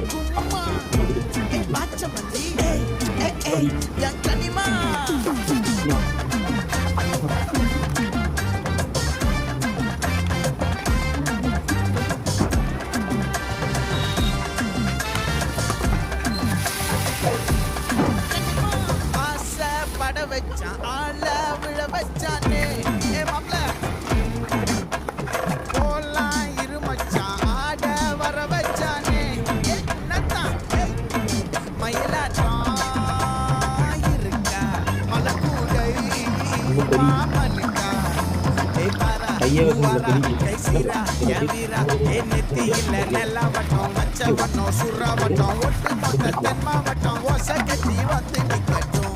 குங்குமா பாச்சமல்லி என் கனிமா ஆசை பட வச்சான் ஆள விழ வச்சானே மாப்ள போலாம் இரு மச்சான் ஆட வர வச்சானே என்னத்தான் மயிலாட்டம் இருக்கா மலக்கூடை மாமனுக்கா கை சீரா என் வீரா என் நெத்தியில நெல்லாவட்டம் மச்ச வட்டம் சுறாவட்டம் ஒட்டு மொத்த தென் மாவட்டம் ஓசை கட்டி வந்து நிக்கட்டும்